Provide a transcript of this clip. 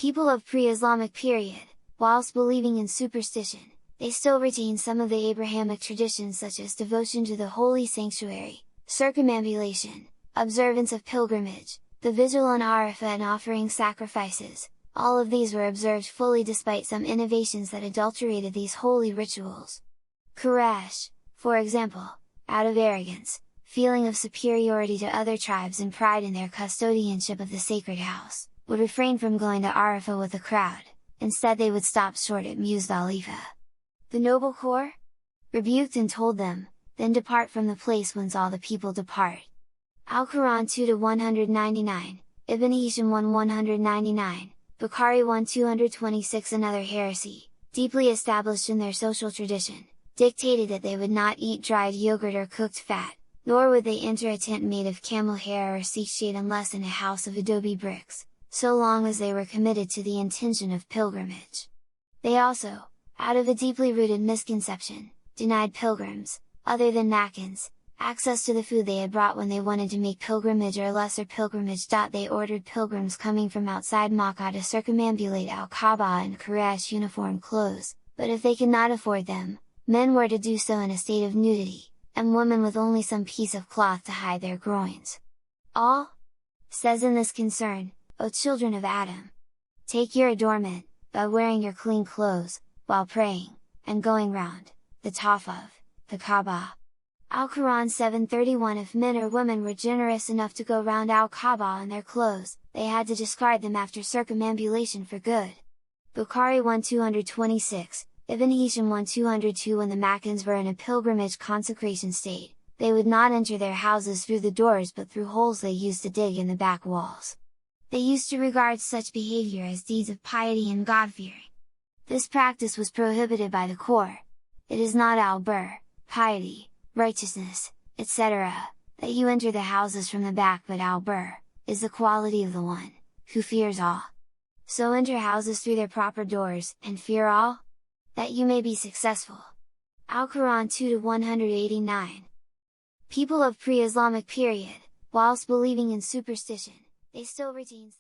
People of pre-Islamic period, whilst believing in superstition, they still retain some of the Abrahamic traditions such as devotion to the holy sanctuary, circumambulation, observance of pilgrimage, the vigil on Arafah and offering sacrifices. All of these were observed fully despite some innovations that adulterated these holy rituals. Quraysh, for example, out of arrogance, feeling of superiority to other tribes and pride in their custodianship of the sacred house, would refrain from going to Arafah with a crowd, instead they would stop short at Muzdalifah. The noble corps? Rebuked and told them, then depart from the place whence all the people depart. Al-Quran 2-199, Ibn Hisham 1-199, Bukhari 1-226. Another heresy, deeply established in their social tradition, dictated that they would not eat dried yogurt or cooked fat, nor would they enter a tent made of camel hair or seek shade unless in a house of adobe bricks, so long as they were committed to the intention of pilgrimage. They also, out of a deeply rooted misconception, denied pilgrims, other than Makkans, access to the food they had brought when they wanted to make pilgrimage or lesser pilgrimage. They ordered pilgrims coming from outside Makkah to circumambulate al-Kaaba in Quraysh uniform clothes, but if they could not afford them, men were to do so in a state of nudity, and women with only some piece of cloth to hide their groins. Allah says in this concern, O children of Adam! Take your adornment, by wearing your clean clothes, while praying, and going round, the Tawaf of, the Kaaba. Al-Quran 7:31. If men or women were generous enough to go round al-Kaaba in their clothes, they had to discard them after circumambulation for good. Bukhari 1-226, Ibn Hisham 1-202. When the Makkans were in a pilgrimage consecration state, they would not enter their houses through the doors but through holes they used to dig in the back walls. They used to regard such behavior as deeds of piety and God-fearing. This practice was prohibited by the Qur'an. It is not al-birr, piety, righteousness, etc., that you enter the houses from the back, but al-birr is the quality of the one who fears Allah. So enter houses through their proper doors, and fear Allah, that you may be successful. Al-Quran 2-189. People of pre-Islamic period, whilst believing in superstition, they still retain